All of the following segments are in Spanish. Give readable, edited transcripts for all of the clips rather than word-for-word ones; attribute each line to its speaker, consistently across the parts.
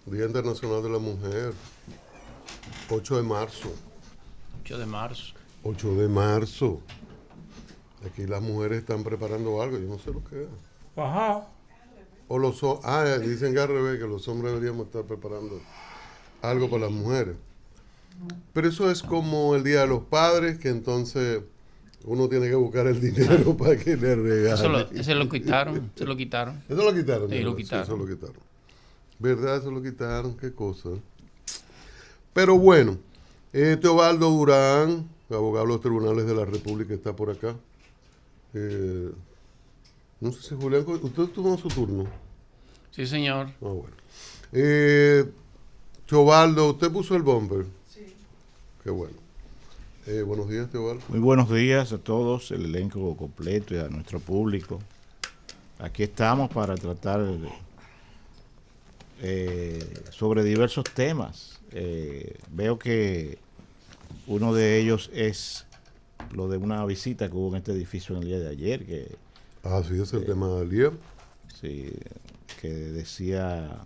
Speaker 1: Día Internacional de la Mujer, 8 de marzo.
Speaker 2: 8 de marzo.
Speaker 1: 8 de marzo. Aquí las mujeres están preparando algo, yo no sé lo que es.
Speaker 2: Ajá.
Speaker 1: O dicen que al revés, que los hombres deberíamos estar preparando algo para las mujeres. Pero eso es como el Día de los Padres, que entonces uno tiene que buscar el dinero para que le regalen.
Speaker 2: Ese lo quitaron, se lo quitaron.
Speaker 1: Eso lo quitaron.
Speaker 2: Sí, lo quitaron.
Speaker 1: Sí, eso lo quitaron. ¿Verdad? Eso lo quitaron, qué cosa. Pero bueno, Teobaldo Durán, abogado de los tribunales de la República, está por acá. No sé si Julián, ¿usted tuvo su turno?
Speaker 2: Sí, señor.
Speaker 1: Ah, bueno. Teobaldo, ¿usted puso el bumper?
Speaker 3: Sí.
Speaker 1: Qué bueno. Buenos días, Teobaldo.
Speaker 4: Muy buenos días a todos, el elenco completo y a nuestro público. Aquí estamos para tratar sobre diversos temas. Veo que uno de ellos es lo de una visita que hubo en este edificio en el día de ayer, que
Speaker 1: Sí, es el tema del día.
Speaker 4: sí, que decía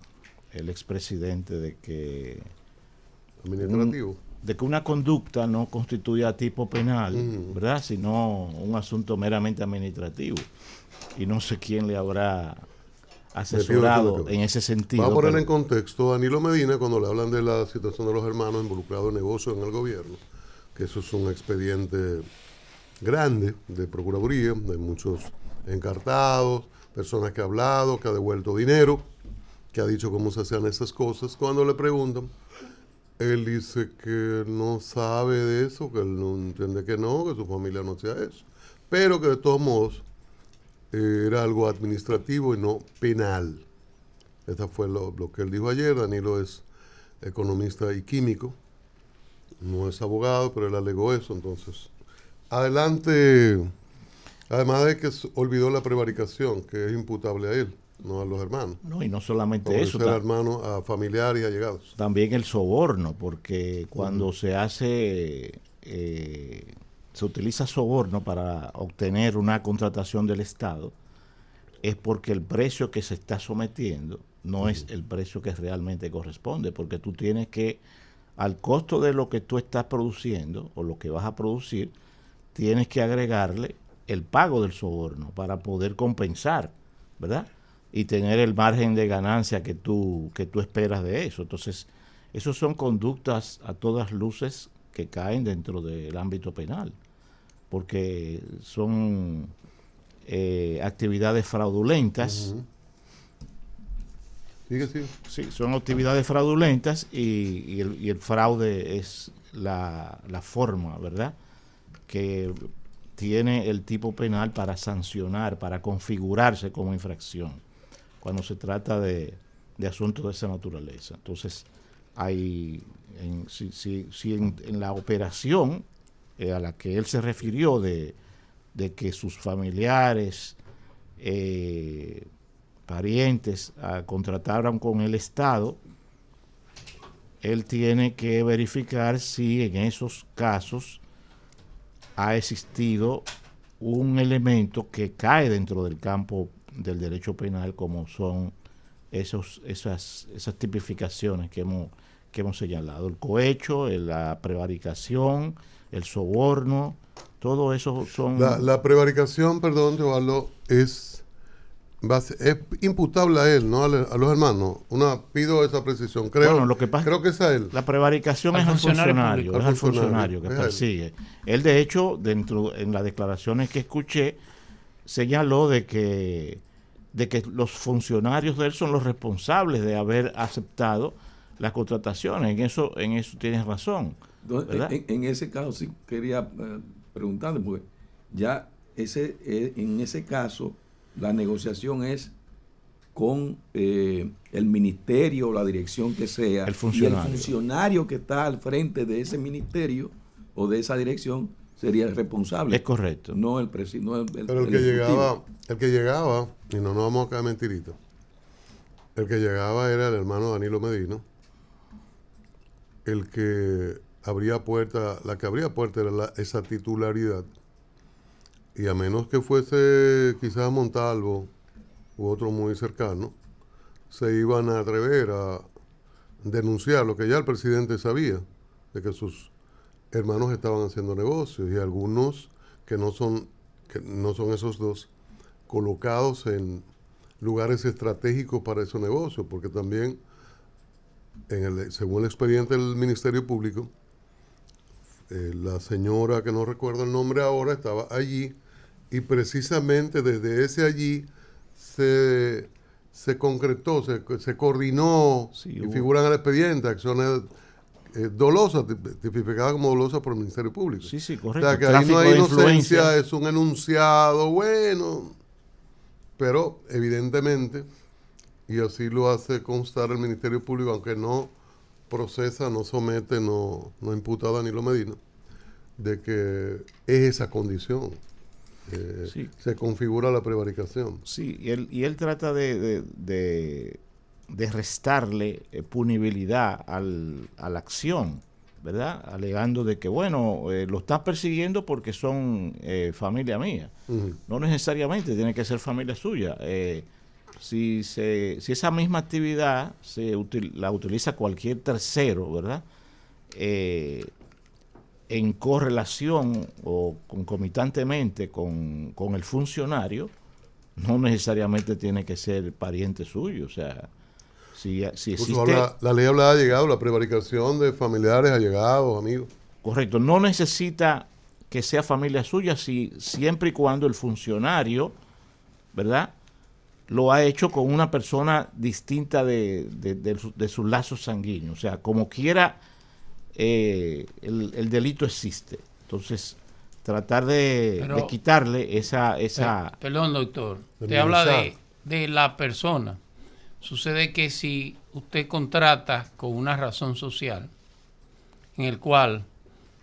Speaker 4: el expresidente de que
Speaker 1: Administrativo.
Speaker 4: de que una conducta no constituye tipo penal, ¿verdad? Sino un asunto meramente administrativo. Y no sé quién le habrá asesorado en ese sentido.
Speaker 1: Vamos a poner en contexto a Danilo Medina cuando le hablan de la situación de los hermanos involucrados en negocios en el gobierno, que eso es un expediente grande de procuraduría, de muchos encartados, personas que ha hablado, que ha devuelto dinero, que ha dicho cómo se hacían esas cosas. Cuando le preguntan, él dice que no sabe de eso, que él no entiende que no, que su familia no hacía eso, pero que de todos modos era algo administrativo y no penal. Eso fue lo que él dijo ayer. Danilo es economista y químico, no es abogado, pero él alegó eso. Entonces, adelante. Además de que olvidó la prevaricación, que es imputable a él, no a los hermanos.
Speaker 4: No, y no solamente eso.
Speaker 1: A hermanos, a familiares y allegados.
Speaker 4: También el soborno, porque cuando se hace, se utiliza soborno para obtener una contratación del Estado, es porque el precio que se está sometiendo no es el precio que realmente corresponde, porque tú tienes que, al costo de lo que tú estás produciendo o lo que vas a producir, tienes que agregarle el pago del soborno para poder compensar, ¿verdad? Y tener el margen de ganancia que tú esperas de eso. Entonces, esos son conductas a todas luces que caen dentro del ámbito penal, porque son actividades fraudulentas.
Speaker 1: Sigue.
Speaker 4: Sí, son actividades fraudulentas y el fraude es la forma, ¿verdad?, que tiene el tipo penal para sancionar, para configurarse como infracción, cuando se trata de asuntos de esa naturaleza. Entonces, hay en la operación a la que él se refirió de que sus familiares, parientes, contrataron con el Estado, él tiene que verificar si en esos casos ha existido un elemento que cae dentro del campo del derecho penal, como son esas tipificaciones que hemos señalado: el cohecho, la prevaricación, el soborno. Todo eso son...
Speaker 1: La prevaricación, perdón, Teobaldo, es imputable a él, no a los hermanos. Pido esa precisión. Creo que es a él.
Speaker 4: La prevaricación es al funcionario que persigue. Él, de hecho, en las declaraciones que escuché, señaló de que los funcionarios de él son los responsables de haber aceptado las contrataciones. En eso tienes razón.
Speaker 3: En ese caso sí quería preguntarle, porque ya en ese caso la negociación es con el ministerio o la dirección que sea,
Speaker 4: el funcionario.
Speaker 3: Y el funcionario que está al frente de ese ministerio o de esa dirección sería el responsable.
Speaker 4: Es correcto.
Speaker 3: No el presidente.
Speaker 1: Pero el que llegaba, y no nos vamos a caer mentirita, el que llegaba era el hermano Danilo Medina. El que abría puerta, la que abría puerta era esa titularidad. Y a menos que fuese quizás Montalvo u otro muy cercano, se iban a atrever denunciar lo que ya el presidente sabía, de que sus hermanos estaban haciendo negocios y algunos que no son esos dos, colocados en lugares estratégicos para esos negocios, porque también, según el expediente del Ministerio Público, la señora, que no recuerdo el nombre ahora, estaba allí y precisamente desde ese allí se concretó, se coordinó, y figuran en el expediente acciones dolosas, tipificadas como dolosas por el Ministerio Público.
Speaker 4: Sí, sí, correcto.
Speaker 1: O sea, que ahí no hay inocencia, es un enunciado, bueno, pero evidentemente, y así lo hace constar el Ministerio Público, aunque no procesa, no somete, no imputa a Danilo Medina, de que es esa condición.
Speaker 4: Sí.
Speaker 1: Se configura la prevaricación.
Speaker 4: Sí, y él trata de restarle punibilidad a la acción, ¿verdad? Alegando de que, bueno, lo estás persiguiendo porque son familia mía. No necesariamente tiene que ser familia suya. Si esa misma actividad la utiliza cualquier tercero, ¿verdad? En correlación o concomitantemente con el funcionario, no necesariamente tiene que ser pariente suyo. O sea, si existe...
Speaker 1: La ley habla de allegado, la prevaricación de familiares, allegados, amigos.
Speaker 4: Correcto, no necesita que sea familia suya siempre y cuando el funcionario, ¿verdad?, lo ha hecho con una persona distinta de sus lazos sanguíneos. O sea, como quiera, el delito existe. Entonces, tratar de quitarle esa...
Speaker 2: Perdón, doctor. Te habla de la persona. Sucede que si usted contrata con una razón social, en el cual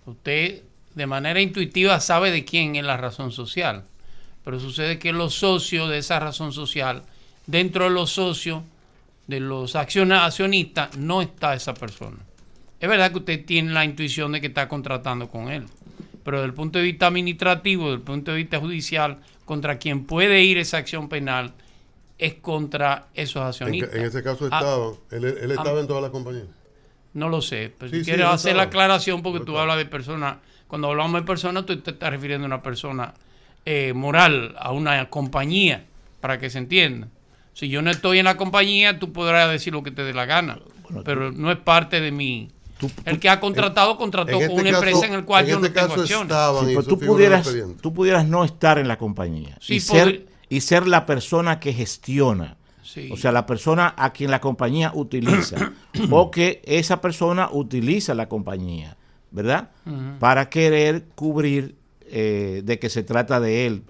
Speaker 2: usted de manera intuitiva sabe de quién es la razón social, pero sucede que los socios de esa razón social, dentro de los socios, de los accionistas, no está esa persona. Es verdad que usted tiene la intuición de que está contratando con él, pero desde el punto de vista administrativo, desde el punto de vista judicial, contra quien puede ir esa acción penal es contra esos accionistas.
Speaker 1: En ese caso él estaba en todas las compañías.
Speaker 2: No lo sé, pero
Speaker 1: Sí,
Speaker 2: quiero hacer
Speaker 1: estaba.
Speaker 2: la aclaración porque tú hablas de personas. Cuando hablamos de personas, tú te estás refiriendo a una persona moral, a una compañía, para que se entienda. Si yo no estoy en la compañía, tú podrás decir lo que te dé la gana, pero no es parte de mi... El que ha contratado, contrató con una empresa en el cual yo no tengo acciones.
Speaker 4: Sí, pero tú pudieras no estar en la compañía y ser la persona que gestiona. Sí. O sea, la persona a quien la compañía utiliza o que esa persona utiliza la compañía, ¿verdad? Para querer cubrir de que se trata de él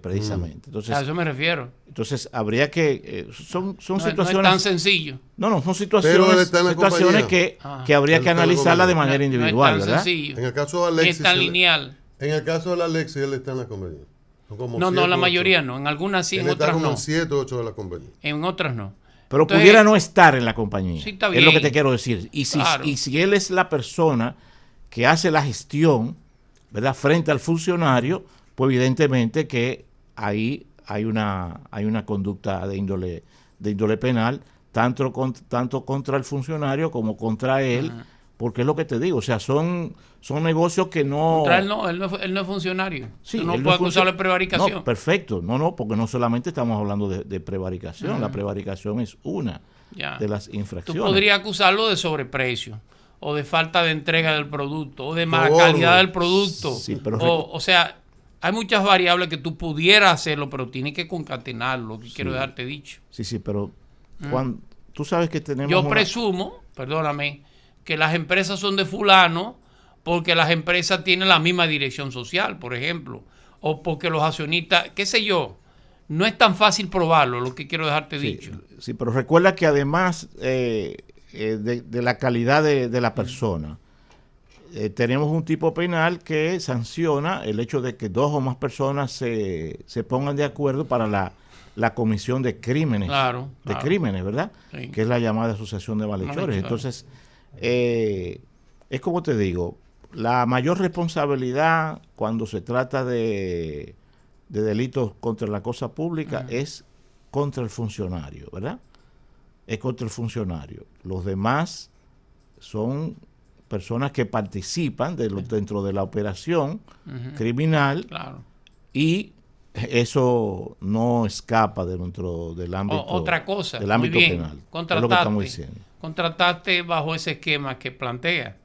Speaker 4: precisamente. Entonces,
Speaker 2: a eso me refiero.
Speaker 4: Entonces, habría que... son situaciones...
Speaker 2: No es tan sencillo.
Speaker 4: No, son situaciones que habría que analizarla de manera individual,
Speaker 2: no es tan
Speaker 4: ¿verdad?
Speaker 2: sencillo.
Speaker 1: En el caso de Alexis...
Speaker 2: Es tan lineal.
Speaker 1: En el caso de la Alexis, él está en la compañía.
Speaker 2: No, la mayoría no. En algunas sí, en otras no.
Speaker 1: Él está como en 7 o 8 de la compañía.
Speaker 2: En otras no.
Speaker 4: Pero entonces, pudiera no estar en la compañía.
Speaker 2: Sí, está bien.
Speaker 4: Es lo que te quiero decir. Y
Speaker 2: Claro.
Speaker 4: si él es la persona que hace la gestión, ¿verdad?, frente al funcionario, pues evidentemente que ahí hay una conducta de índole penal, tanto contra el funcionario como contra él, porque es lo que te digo, o sea, son negocios que no...
Speaker 2: Contra él no es funcionario.
Speaker 4: Sí,
Speaker 2: tú no puedes acusarlo de prevaricación.
Speaker 4: No, perfecto, porque no solamente estamos hablando de prevaricación, la prevaricación es una de las infracciones.
Speaker 2: Tú podrías acusarlo de sobreprecio, o de falta de entrega del producto, o de mala calidad del producto. Sí, pero o sea, hay muchas variables que tú pudieras hacerlo, pero tienes que concatenarlo, que quiero dejarte dicho.
Speaker 4: Sí, pero cuando tú sabes que tenemos...
Speaker 2: Yo presumo, perdóname, que las empresas son de fulano porque las empresas tienen la misma dirección social, por ejemplo, o porque los accionistas, qué sé yo, no es tan fácil probarlo, lo que quiero dejarte dicho.
Speaker 4: Sí, pero recuerda que además de la calidad de la persona, tenemos un tipo penal que sanciona el hecho de que 2 o más personas se pongan de acuerdo para la comisión de crímenes, crímenes, ¿verdad? Sí. Que es la llamada asociación de malhechores. Entonces, es como te digo, la mayor responsabilidad cuando se trata de delitos contra la cosa pública es contra el funcionario, ¿verdad? es contra el funcionario. Los demás son personas que participan dentro de la operación criminal,
Speaker 2: Claro.
Speaker 4: y eso no escapa del ámbito,
Speaker 2: Otra cosa,
Speaker 4: del ámbito
Speaker 2: muy bien,
Speaker 4: penal. Es lo que estamos diciendo.
Speaker 2: contrataste bajo ese esquema que plantea.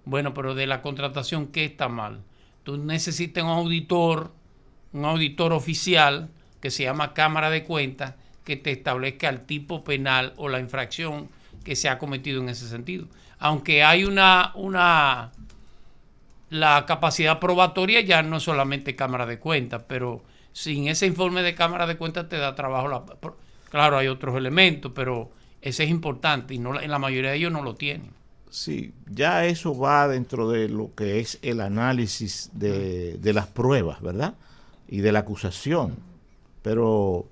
Speaker 2: Bueno, pero de la contratación, ¿qué está mal? Tú necesitas un auditor oficial que se llama Cámara de Cuentas, que te establezca el tipo penal o la infracción que se ha cometido en ese sentido. Aunque hay la capacidad probatoria ya no solamente Cámara de Cuentas, pero sin ese informe de Cámara de Cuentas te da trabajo. Claro, hay otros elementos, pero ese es importante y en la mayoría de ellos no lo tienen.
Speaker 4: Sí, ya eso va dentro de lo que es el análisis de las pruebas, ¿verdad? Y de la acusación. Pero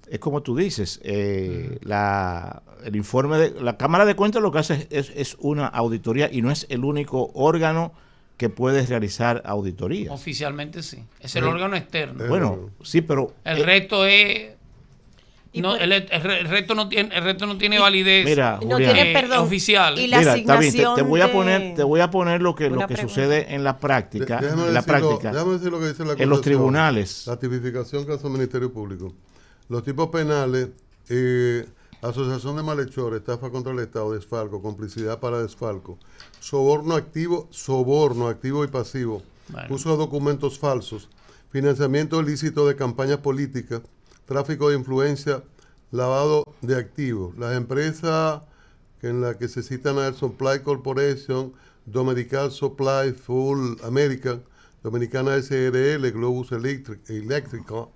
Speaker 4: es como tú dices, el informe de la Cámara de Cuentas lo que hace es una auditoría, y no es el único órgano que puede realizar auditorías.
Speaker 2: Oficialmente sí. Es el órgano externo.
Speaker 4: Bueno, sí, pero
Speaker 2: El resto es... No, el resto no tiene validez.
Speaker 4: Mira,
Speaker 5: No
Speaker 4: Julián,
Speaker 5: tiene, perdón,
Speaker 2: oficial.
Speaker 5: Y la
Speaker 4: mira, está bien,
Speaker 5: asignación
Speaker 4: te voy a poner lo que
Speaker 5: Una pregunta.
Speaker 4: sucede en la práctica,
Speaker 1: Déjame decir lo que dice la
Speaker 4: en los
Speaker 1: acusación.
Speaker 4: tribunales.
Speaker 1: La tipificación que hace el Ministerio Público. Los tipos penales, asociación de malhechores, estafa contra el Estado, desfalco, complicidad para desfalco, soborno activo y pasivo,
Speaker 2: Bueno.
Speaker 1: uso de documentos falsos, financiamiento ilícito de campañas políticas, tráfico de influencia, lavado de activos. Las empresas en las que se citan a Supply Corporation, Dominical Supply Full American, Dominicana SRL, Globus Eléctrica,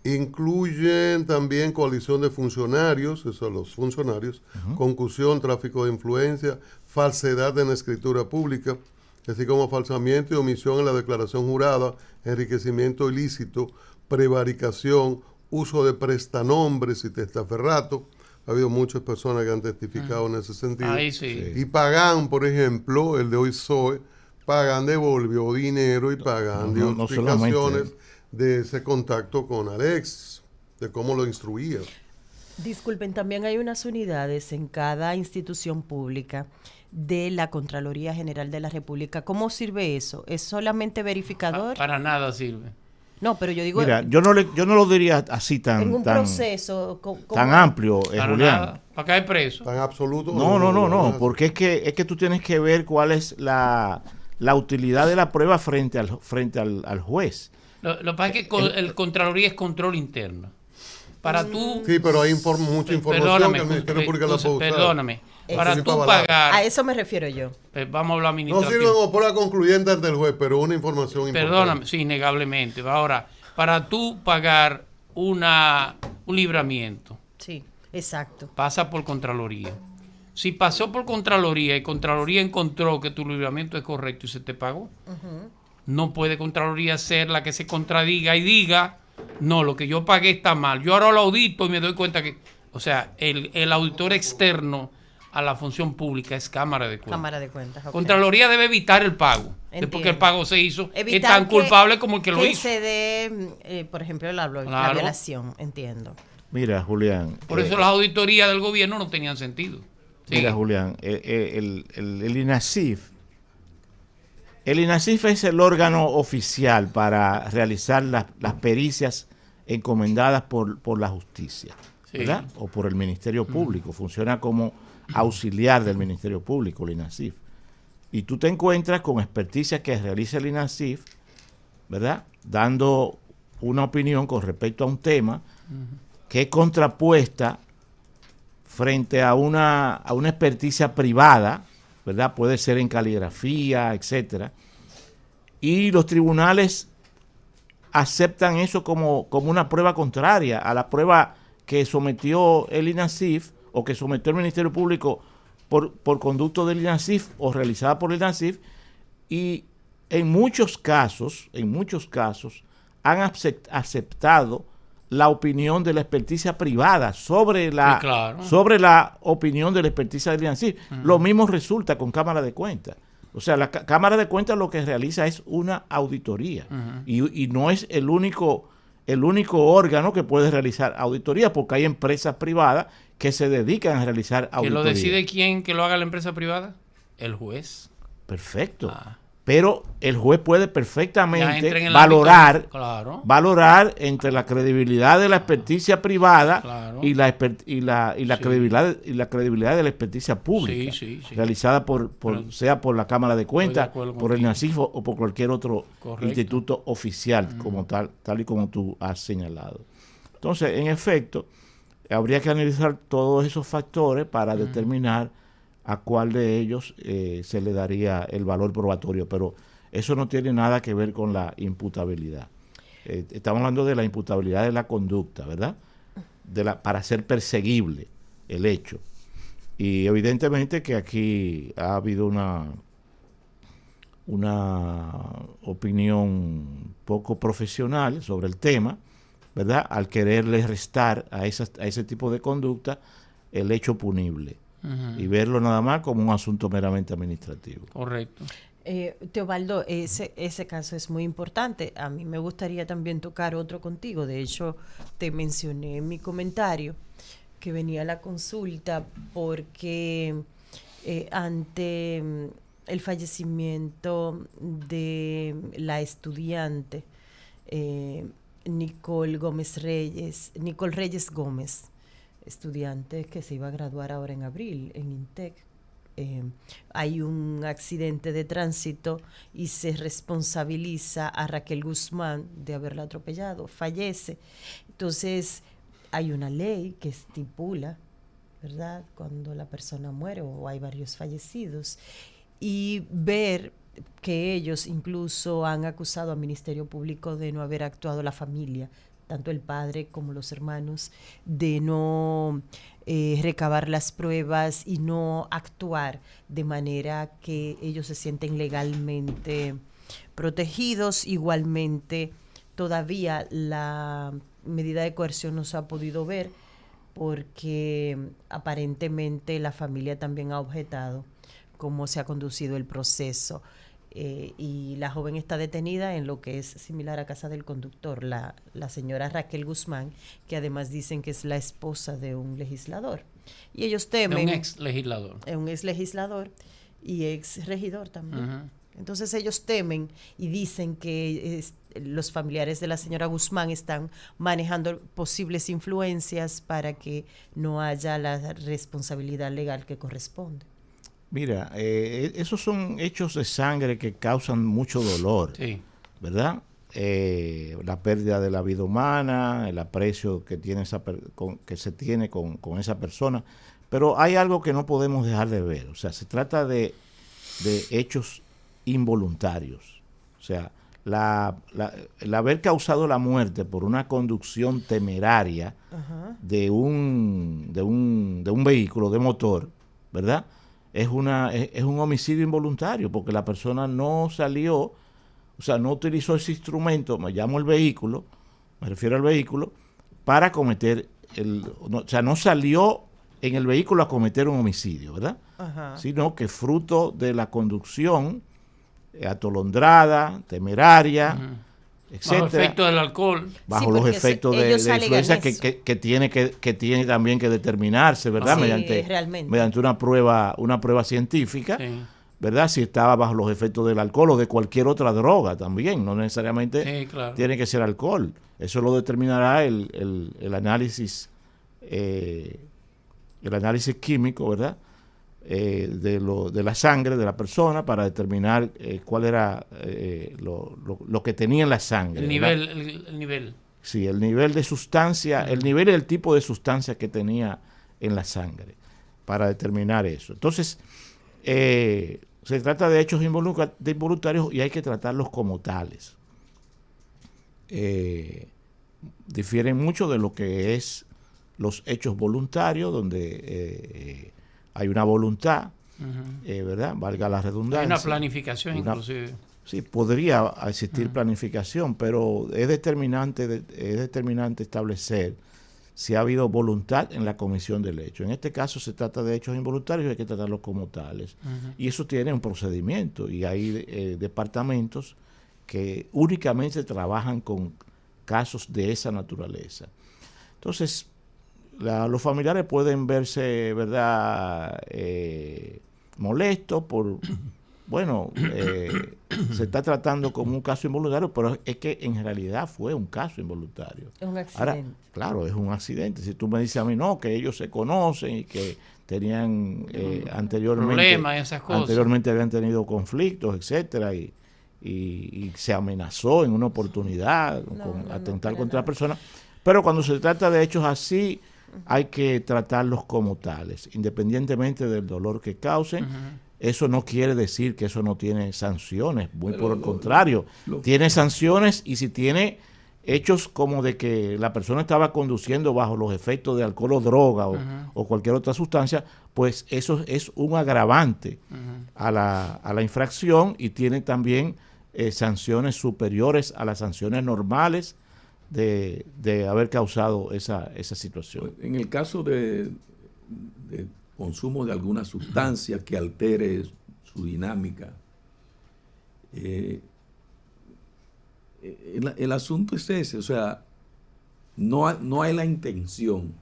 Speaker 1: incluyen también coalición de funcionarios, esos son los funcionarios, concusión, tráfico de influencia, falsedad en escritura pública, así como falsamiento y omisión en la declaración jurada, enriquecimiento ilícito, prevaricación, uso de prestanombres y testaferrato. Ha habido muchas personas que han testificado en ese sentido.
Speaker 2: Ahí sí.
Speaker 1: Y Pagán, por ejemplo, el de hoy soy, Pagán devolvió dinero y Pagán dio
Speaker 4: no
Speaker 1: explicaciones
Speaker 4: solamente.
Speaker 1: de ese contacto con Alex, de cómo lo instruía.
Speaker 5: Disculpen, también hay unas unidades en cada institución pública de la Contraloría General de la República. ¿Cómo sirve eso? ¿Es solamente verificador?
Speaker 2: Para nada sirve.
Speaker 5: No, pero yo digo,
Speaker 4: Mira, yo no lo diría así
Speaker 5: en
Speaker 4: tan
Speaker 5: un proceso...
Speaker 4: tan amplio,
Speaker 2: Para
Speaker 4: Julián.
Speaker 2: nada. Para caer preso.
Speaker 1: ¿Tan absoluto?
Speaker 4: No, porque es que tú tienes que ver cuál es la utilidad de la prueba frente al juez.
Speaker 2: Lo que pasa es que el Contraloría es control interno. Para tú...
Speaker 1: Sí, pero hay mucha información que el Ministerio Público la puede usar.
Speaker 2: Perdóname. Para
Speaker 1: Eso
Speaker 2: tú
Speaker 1: sí, para
Speaker 2: pagar...
Speaker 5: A eso me refiero yo.
Speaker 2: Vamos a hablar
Speaker 1: No
Speaker 2: administrativo.
Speaker 1: sirve como prueba concluyente ante el juez, pero una información importante.
Speaker 2: Perdóname, sí, innegablemente. Ahora, para tú pagar un libramiento,
Speaker 5: Sí, exacto.
Speaker 2: pasa por Contraloría. Si pasó por Contraloría y Contraloría encontró que tu libramiento es correcto y se te pagó, no puede Contraloría ser la que se contradiga y diga, no, lo que yo pagué está mal. Yo ahora lo audito y me doy cuenta que... O sea, el auditor externo a la función pública es Cámara de Cuentas.
Speaker 5: Cámara de Cuentas. ok.
Speaker 2: Contraloría debe evitar el pago.
Speaker 5: Entiendo.
Speaker 2: Porque el pago se hizo. Es
Speaker 5: Evitar
Speaker 2: tan culpable como el que lo hizo.
Speaker 5: se dé, por ejemplo, la
Speaker 2: Claro.
Speaker 5: violación, entiendo.
Speaker 4: Mira, Julián.
Speaker 2: Por eso las auditorías del gobierno no tenían sentido. Sí.
Speaker 4: Mira, Julián, el INASIF. El INASIF es el órgano oficial para realizar las pericias encomendadas por la justicia,
Speaker 2: Sí.
Speaker 4: ¿verdad? O por el Ministerio Público. Funciona como auxiliar del Ministerio Público, el INASIF. Y tú te encuentras con experticia que realiza el INASIF, ¿verdad? Dando una opinión con respecto a un tema que es contrapuesta frente a una experticia privada, ¿verdad? Puede ser en caligrafía, etcétera. Y los tribunales aceptan eso como una prueba contraria a la prueba que sometió el INASIF o que sometió el Ministerio Público por conducto del INASIF o realizada por el INASIF, y en muchos casos han aceptado la opinión de la experticia privada sobre la,
Speaker 2: Sí, claro.
Speaker 4: sobre la opinión de la experticia del INASIF. Lo mismo resulta con Cámara de Cuentas. O sea, la Cámara de Cuentas lo que realiza es una auditoría y no es el único el único órgano que puede realizar auditoría, porque hay empresas privadas que se dedican a realizar auditoría.
Speaker 2: ¿Que lo decide quién que lo haga la empresa privada? El juez.
Speaker 4: Perfecto. Pero el juez puede perfectamente
Speaker 2: claro,
Speaker 4: valorar entre la credibilidad de la experticia privada,
Speaker 2: claro,
Speaker 4: y la credibilidad de la experticia pública, realizada sea por la Cámara de Cuentas, por el NACIF o por cualquier otro instituto oficial, como tal y como tú has señalado. Entonces, en efecto, habría que analizar todos esos factores para determinar a cuál de ellos se le daría el valor probatorio, pero eso no tiene nada que ver con la imputabilidad. Estamos hablando de la imputabilidad de la conducta, ¿verdad? Para ser perseguible el hecho. Y evidentemente que aquí ha habido una opinión poco profesional sobre el tema, ¿verdad? Al quererle restar a ese tipo de conducta el hecho punible. Y verlo nada más como un asunto meramente administrativo.
Speaker 2: Correcto.
Speaker 5: Teobaldo, ese caso es muy importante. A mí me gustaría también tocar otro contigo. De hecho, te mencioné en mi comentario que venía la consulta porque ante el fallecimiento de la estudiante Nicole Reyes Gómez, estudiante que se iba a graduar ahora en abril en INTEC. Hay un accidente de tránsito y se responsabiliza a Raquel Guzmán de haberla atropellado, fallece. Entonces hay una ley que estipula, ¿verdad?, cuando la persona muere o hay varios fallecidos, y ver que ellos incluso han acusado al Ministerio Público de no haber actuado, la familia, tanto el padre como los hermanos, de no recabar las pruebas y no actuar de manera que ellos se sienten legalmente protegidos. Igualmente, todavía la medida de coerción no se ha podido ver porque aparentemente la familia también ha objetado cómo se ha conducido el proceso. Y la joven está detenida en lo que es similar a casa del conductor, la señora Raquel Guzmán, que además dicen que es la esposa de un legislador. Y ellos temen...
Speaker 2: De un ex legislador.
Speaker 5: Un ex legislador y ex regidor también. Entonces ellos temen y dicen que los familiares de la señora Guzmán están manejando posibles influencias para que no haya la responsabilidad legal que corresponde.
Speaker 4: Mira, esos son hechos de sangre que causan mucho dolor,
Speaker 2: sí,
Speaker 4: ¿verdad? La pérdida de la vida humana, el aprecio que tiene que se tiene con esa persona, pero hay algo que no podemos dejar de ver. O sea, se trata de hechos involuntarios. O sea, el haber causado la muerte por una conducción temeraria de un vehículo de motor, ¿verdad?, es un homicidio involuntario, porque la persona no salió, o sea, no utilizó ese instrumento, me refiero al vehículo, para cometer o sea, no salió en el vehículo a cometer un homicidio, ¿verdad? Sino que fruto de la conducción atolondrada, temeraria, etcétera,
Speaker 2: bajo efecto del alcohol,
Speaker 4: bajo los efectos de influencia que tiene también que determinarse, ¿verdad?
Speaker 5: Sí,
Speaker 4: mediante una prueba científica, sí, ¿verdad? Si estaba bajo los efectos del alcohol o de cualquier otra droga también, no necesariamente tiene que ser alcohol. Eso lo determinará el análisis químico, ¿verdad?, de la sangre de la persona, para determinar cuál era lo que tenía en la sangre.
Speaker 2: El nivel.
Speaker 4: Sí, el nivel de sustancia, el nivel y el tipo de sustancia que tenía en la sangre, para determinar eso. Entonces, se trata de hechos involuntarios y hay que tratarlos como tales. Difieren mucho de lo que es los hechos voluntarios, donde hay una voluntad, ¿verdad?, valga la redundancia. Hay
Speaker 2: una planificación inclusive.
Speaker 4: Sí, podría existir planificación, pero es determinante establecer si ha habido voluntad en la comisión del hecho. En este caso se trata de hechos involuntarios y hay que tratarlos como tales. Y eso tiene un procedimiento, y hay departamentos que únicamente trabajan con casos de esa naturaleza. Entonces, los familiares pueden verse, ¿verdad?, molestos por, bueno, se está tratando como un caso involuntario, pero es que en realidad fue un caso involuntario.
Speaker 5: Es un accidente.
Speaker 4: Ahora, claro, es un accidente. Si tú me dices a mí, no, que ellos se conocen y que tenían
Speaker 2: problemas, esas cosas.
Speaker 4: Anteriormente habían tenido conflictos, etcétera, y se amenazó en una oportunidad con atentar contra la persona. Pero cuando se trata de hechos así, hay que tratarlos como tales, independientemente del dolor que causen. Eso no quiere decir que eso no tiene sanciones, muy por el contrario. Tiene sanciones, y si tiene hechos como de que la persona estaba conduciendo bajo los efectos de alcohol o droga o cualquier otra sustancia, pues eso es un agravante a la infracción, y tiene también sanciones superiores a las sanciones normales de haber causado esa situación.
Speaker 3: En el caso de consumo de alguna sustancia que altere su dinámica, el asunto es ese, o sea, no hay la intención,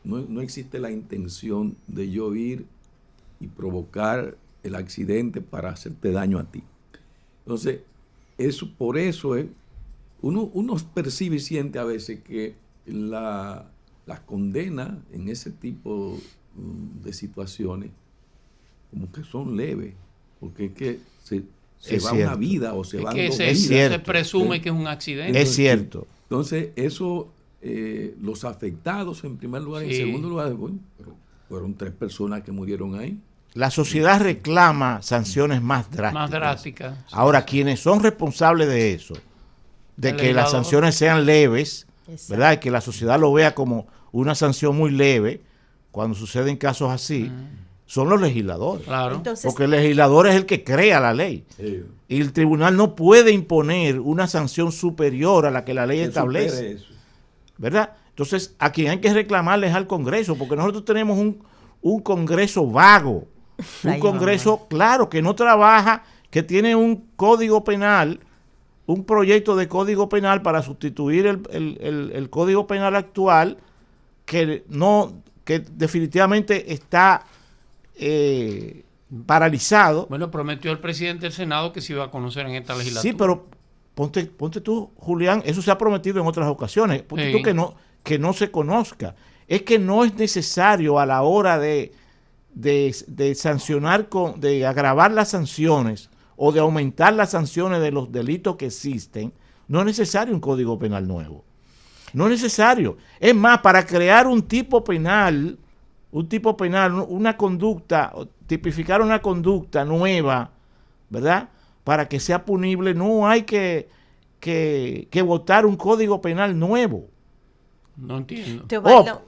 Speaker 3: no existe la intención de yo ir y provocar el accidente para hacerte daño a ti. Entonces, por eso uno percibe y siente a veces que las condenas en ese tipo de situaciones como que son leves, porque es que se va una vida o se van dos vidas.
Speaker 2: Se presume que es un accidente.
Speaker 4: Es cierto.
Speaker 3: Entonces, eso, los afectados en primer lugar, en segundo lugar, bueno, pero fueron 3 personas que murieron ahí.
Speaker 4: La sociedad reclama sanciones más drásticas.
Speaker 2: Más drásticas.
Speaker 4: Ahora, quienes son responsables de eso, de que las sanciones sean leves, ¿verdad? Y que la sociedad lo vea como una sanción muy leve, cuando suceden casos así, son los legisladores.
Speaker 2: Claro.
Speaker 5: Entonces,
Speaker 4: porque el legislador es el que crea la ley. Y el tribunal no puede imponer una sanción superior a la que la ley establece. ¿Verdad? Entonces, a quien hay que reclamarle es al Congreso, porque nosotros tenemos un Congreso vago, un Congreso, claro, que no trabaja, que tiene un código penal, un proyecto de código penal para sustituir el código penal actual, que definitivamente está paralizado.
Speaker 2: Bueno, prometió el presidente del Senado que se iba a conocer en esta legislatura.
Speaker 4: Sí, pero ponte tú, Julián, eso se ha prometido en otras ocasiones. Ponte tú que no se conozca. Es que no es necesario a la hora de sancionar, de agravar las sanciones o de aumentar las sanciones de los delitos que existen, no es necesario un código penal nuevo. No es necesario. Es más, para crear un tipo penal, una conducta, tipificar una conducta nueva, ¿verdad? Para que sea punible, no hay que votar un código penal nuevo.
Speaker 2: No entiendo.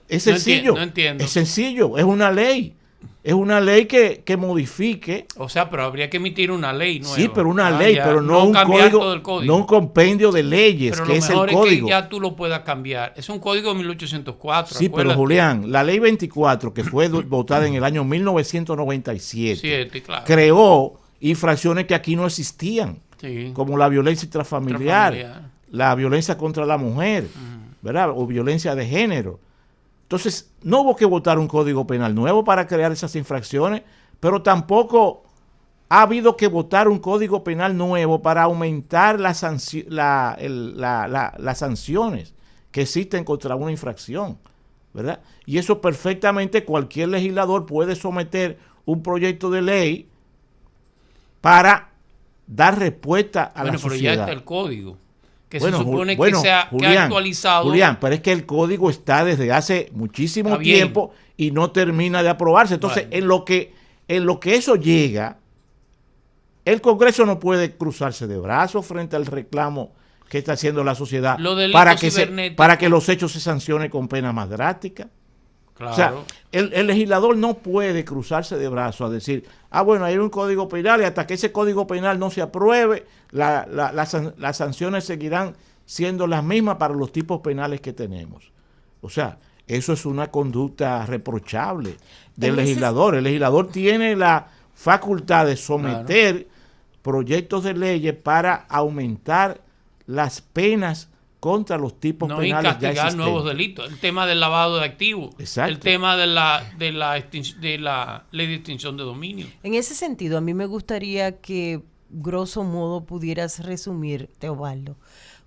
Speaker 4: Es sencillo.
Speaker 2: No entiendo.
Speaker 4: Es sencillo, es una ley. Es una ley que modifique.
Speaker 2: O sea, pero habría que emitir una ley nueva.
Speaker 4: Sí, pero una ley, pero no un código, no un compendio de leyes,
Speaker 2: pero
Speaker 4: que es el código.
Speaker 2: Pero lo mejor es que ya tú lo puedas cambiar. Es un código de 1804.
Speaker 4: Sí, pero Julián, la ley 24, que fue votada en el año 1997,
Speaker 2: claro,
Speaker 4: creó infracciones que aquí no existían, como la violencia intrafamiliar, la violencia contra la mujer, ¿verdad? O violencia de género. Entonces, no hubo que votar un código penal nuevo para crear esas infracciones, pero tampoco ha habido que votar un código penal nuevo para aumentar las sanciones que existen contra una infracción, ¿verdad? Y eso perfectamente cualquier legislador puede someter un proyecto de ley para dar respuesta a la sociedad. Pero ya
Speaker 2: está el código. Que se supone que se ha actualizado.
Speaker 4: Julián, pero es que el código está desde hace muchísimo tiempo y no termina de aprobarse. Entonces, en lo que eso llega, el Congreso no puede cruzarse de brazos frente al reclamo que está haciendo la sociedad para que los hechos se sancionen con pena más drástica. Claro. O sea, el legislador no puede cruzarse de brazos a decir, bueno, hay un código penal y hasta que ese código penal no se apruebe, las sanciones seguirán siendo las mismas para los tipos penales que tenemos. O sea, eso es una conducta reprochable del legislador. El legislador tiene la facultad de someter proyectos de leyes para aumentar las penas contra los tipos
Speaker 2: no, y
Speaker 4: penales ya
Speaker 2: castigar
Speaker 4: existentes.
Speaker 2: nuevos delitos. El tema del lavado de activos.
Speaker 4: Exacto.
Speaker 2: El tema de la ley de extinción de dominio.
Speaker 5: En ese sentido, a mí me gustaría que, grosso modo, pudieras resumir, Teobaldo,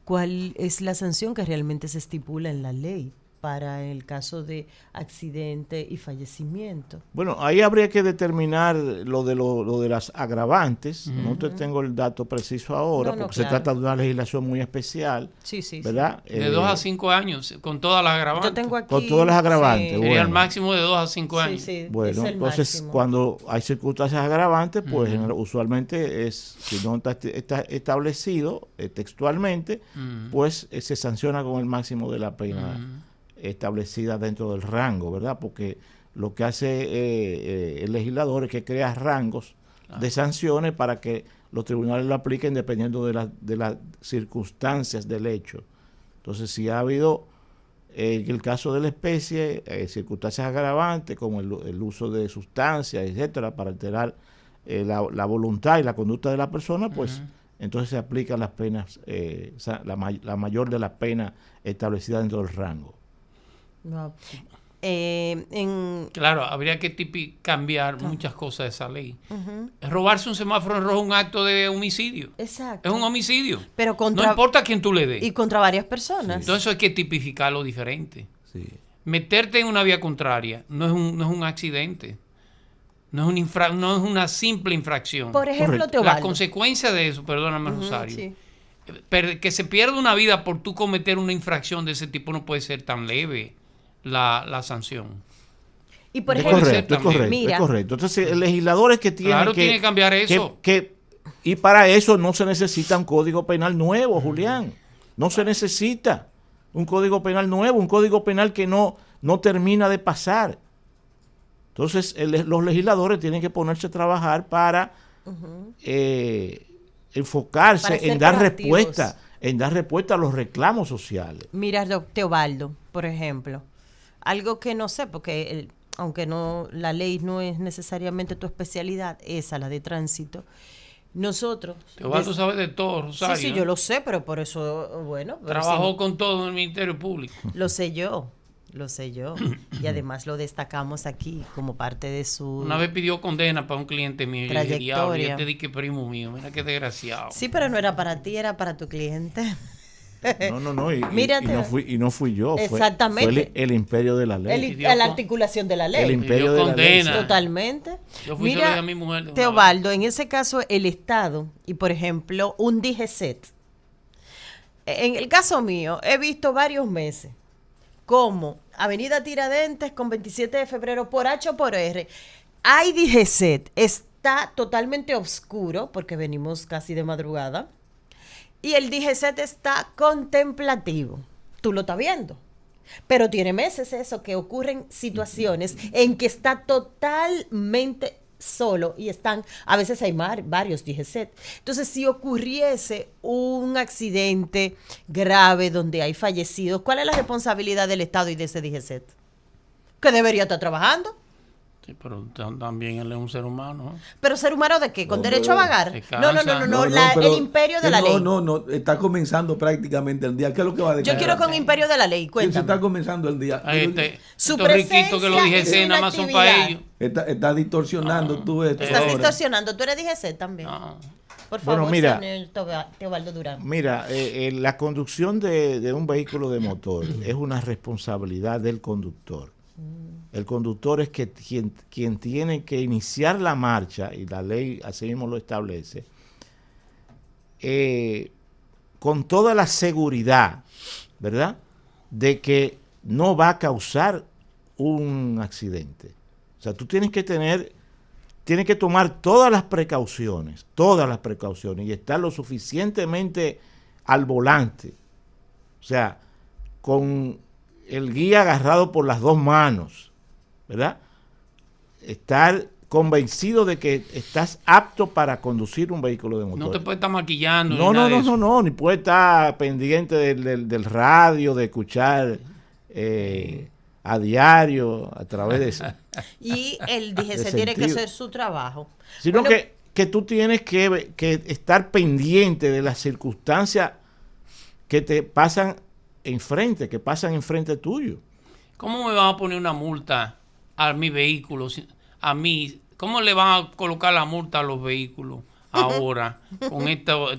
Speaker 5: cuál es la sanción que realmente se estipula en la ley para el caso de accidente y fallecimiento.
Speaker 4: Bueno, ahí habría que determinar lo de las agravantes. No te tengo el dato preciso ahora, porque se trata de una legislación muy especial.
Speaker 5: Sí, sí,
Speaker 4: ¿verdad?
Speaker 2: De 2 a 5 años, con todas las agravantes.
Speaker 5: Yo tengo aquí,
Speaker 4: con todas las agravantes.
Speaker 5: sí.
Speaker 2: Sería el
Speaker 4: bueno.
Speaker 2: máximo de 2 a 5 años.
Speaker 5: Sí, sí,
Speaker 4: Bueno,
Speaker 5: es el
Speaker 4: entonces
Speaker 5: máximo.
Speaker 4: cuando hay circunstancias agravantes, pues usualmente es, si no está establecido textualmente, pues se sanciona con el máximo de la pena establecida dentro del rango, ¿verdad? Porque lo que hace el legislador es que crea rangos de sanciones para que los tribunales lo apliquen dependiendo de las circunstancias del hecho. Entonces, si ha habido, en el caso de la especie, circunstancias agravantes como el uso de sustancias, etcétera, para alterar la voluntad y la conducta de la persona, pues entonces se aplican las penas, la mayor de las penas establecidas dentro del rango.
Speaker 5: No.
Speaker 2: Claro, habría que cambiar muchas cosas de esa ley. Robarse un semáforo en rojo es un acto de homicidio.
Speaker 5: Exacto.
Speaker 2: Es un homicidio.
Speaker 5: Pero
Speaker 2: no importa a quién tú le des.
Speaker 5: Y contra varias personas.
Speaker 2: Entonces eso hay que tipificarlo diferente.
Speaker 3: Sí.
Speaker 2: Meterte en una vía contraria no es un accidente. No es una simple infracción.
Speaker 5: Por ejemplo,
Speaker 4: Correcto.
Speaker 2: La
Speaker 5: Teobaldo.
Speaker 2: consecuencia de eso, perdóname, Rosario,
Speaker 5: Sí.
Speaker 2: que se pierda una vida por tú cometer una infracción de ese tipo no puede ser tan leve la sanción.
Speaker 5: Y por
Speaker 4: Es
Speaker 5: ejemplo,
Speaker 4: correcto, es correcto,
Speaker 5: mira,
Speaker 4: es correcto. Entonces, el legislador es que tiene
Speaker 2: Claro, tiene que cambiar eso.
Speaker 4: Y para eso no se necesita un código penal nuevo, Julián. No se necesita un código penal nuevo, un código penal que no termina de pasar. Entonces, los legisladores tienen que ponerse a trabajar para enfocarse
Speaker 5: Para ser
Speaker 4: en dar
Speaker 5: proactivos.
Speaker 4: respuesta a los reclamos sociales.
Speaker 5: mira, Teobaldo, por ejemplo, algo que no sé, porque aunque no la ley no es necesariamente tu especialidad, esa, la de tránsito, nosotros...
Speaker 2: Teobaldo sabe de todo, Rosario.
Speaker 5: Sí, yo lo sé, pero por eso, bueno... pero
Speaker 2: Trabajó
Speaker 5: sí,
Speaker 2: con todo en el Ministerio Público.
Speaker 5: Lo sé yo. Y además lo destacamos aquí como parte de su...
Speaker 2: Una vez pidió condena para un cliente mío. Y yo dije, diablo,
Speaker 5: Trayectoria.
Speaker 2: y este di que primo mío. Mira qué desgraciado.
Speaker 5: Sí, pero no era para ti, era para tu cliente.
Speaker 4: No, y
Speaker 5: Mírate.
Speaker 4: no fui yo.
Speaker 5: Exactamente.
Speaker 4: Fue el imperio de la ley.
Speaker 5: La articulación de la
Speaker 4: El
Speaker 5: ley.
Speaker 4: imperio de la ley.
Speaker 2: condena.
Speaker 5: Totalmente.
Speaker 2: Yo fui solo de mi mujer. de una
Speaker 5: Teobaldo, en ese caso el Estado y por ejemplo un DGCET. En el caso mío he visto varios meses como Avenida Tiradentes con 27 de febrero por H o por R. Hay DGCET, está totalmente oscuro porque venimos casi de madrugada y el DGCET está contemplativo. Tú lo estás viendo. Pero tiene meses eso, que ocurren situaciones en que está totalmente solo y están, a veces hay varios DGCET. Entonces, si ocurriese un accidente grave donde hay fallecidos, ¿cuál es la responsabilidad del Estado y de ese DGCET? Que debería estar trabajando.
Speaker 2: Sí, pero también él es un ser humano. ¿Eh?
Speaker 5: ¿Pero ser humano de qué? ¿Con
Speaker 3: No,
Speaker 5: derecho a
Speaker 3: pero
Speaker 5: vagar?
Speaker 2: se
Speaker 5: No,
Speaker 2: cansa.
Speaker 3: pero
Speaker 5: el imperio de
Speaker 3: que
Speaker 5: la ley.
Speaker 3: No, está comenzando prácticamente el día. ¿Qué es lo que va a
Speaker 5: Yo
Speaker 3: declarar?
Speaker 5: quiero con imperio de la ley,
Speaker 3: Se está
Speaker 5: cuéntame.
Speaker 3: comenzando el día.
Speaker 5: Su
Speaker 2: Estos riquitos que lo
Speaker 5: presencia
Speaker 2: dije
Speaker 5: es
Speaker 2: nada
Speaker 5: una
Speaker 2: más son para
Speaker 5: actividad.
Speaker 2: ellos.
Speaker 3: Está distorsionando tú esto.
Speaker 5: Estás
Speaker 3: ahora.
Speaker 5: distorsionando. Tú eres DGCET también.
Speaker 2: No.
Speaker 5: Por favor,
Speaker 4: Bueno, mira.
Speaker 5: señor Teobaldo Durán.
Speaker 4: Mira, la conducción de un vehículo de motor es una responsabilidad del conductor. El conductor es quien tiene que iniciar la marcha, y la ley así mismo lo establece, con toda la seguridad, ¿verdad?, de que no va a causar un accidente. O sea, tú tienes que tomar todas las precauciones, y estar lo suficientemente al volante. O sea, con el guía agarrado por las dos manos, ¿verdad? Estar convencido de que estás apto para conducir un vehículo de motor.
Speaker 2: No te puedes estar maquillando.
Speaker 4: No, ni puede estar pendiente del radio, de escuchar a diario, a través de eso.
Speaker 5: Y el DGC
Speaker 4: De
Speaker 5: tiene que
Speaker 4: sentido.
Speaker 5: hacer su trabajo.
Speaker 4: Sino
Speaker 5: Bueno,
Speaker 4: que tú tienes que estar pendiente de las circunstancias que te pasan enfrente, que pasan enfrente tuyo.
Speaker 2: ¿Cómo me van a poner una multa a mi vehículo? A mí, ¿cómo le van a colocar la multa a los vehículos ahora con estos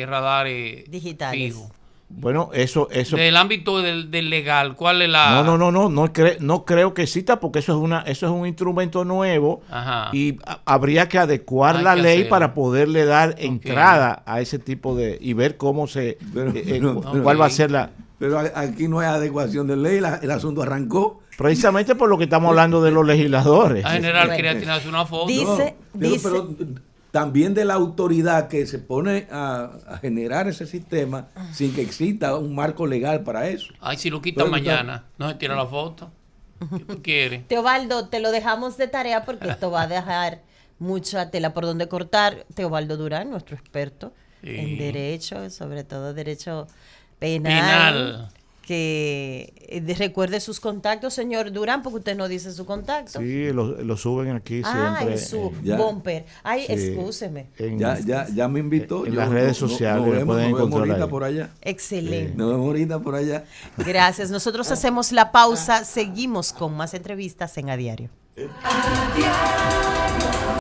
Speaker 2: radares
Speaker 5: digitales
Speaker 2: fijos?
Speaker 4: Bueno, eso
Speaker 2: Del ámbito del legal, ¿cuál es la...?
Speaker 4: No creo que exista, porque eso es un instrumento nuevo.
Speaker 2: Ajá.
Speaker 4: Y habría que adecuar
Speaker 2: Hay
Speaker 4: la
Speaker 2: que
Speaker 4: ley
Speaker 2: hacerlo.
Speaker 4: para poderle dar entrada a ese tipo de, y ver cómo cuál va a ser la...
Speaker 3: Pero aquí no hay adecuación de ley, el asunto arrancó.
Speaker 4: Precisamente por lo que estamos hablando de los legisladores.
Speaker 2: La general
Speaker 5: Bueno.
Speaker 2: quería tirarse una foto.
Speaker 5: Dice-
Speaker 3: Pero también de la autoridad que se pone a generar ese sistema sin que exista un marco legal para eso.
Speaker 2: Ay, si lo quitan
Speaker 3: Pero,
Speaker 2: mañana, no se tira la foto. ¿Qué tú quieres?
Speaker 5: Teobaldo, te lo dejamos de tarea porque esto va a dejar mucha tela por donde cortar. Teobaldo Durán, nuestro experto
Speaker 2: Sí.
Speaker 5: en derecho, sobre todo derecho penal.
Speaker 2: Penal.
Speaker 5: Que recuerde sus contactos, señor Durán, porque usted no dice su contacto.
Speaker 4: Sí, lo suben aquí siempre.
Speaker 5: En su
Speaker 3: Ya.
Speaker 5: bumper. Ay,
Speaker 4: Sí.
Speaker 5: excúseme.
Speaker 3: Ya me invitó.
Speaker 4: En las redes sociales
Speaker 3: Nos
Speaker 4: me
Speaker 3: vemos,
Speaker 4: pueden
Speaker 3: nos vemos
Speaker 4: encontrar
Speaker 3: ahorita
Speaker 4: ahí.
Speaker 3: por allá.
Speaker 5: Excelente.
Speaker 3: Nos vemos ahorita por allá.
Speaker 5: Gracias. Nosotros hacemos la pausa. Seguimos con más entrevistas en A Diario.
Speaker 6: A Diario.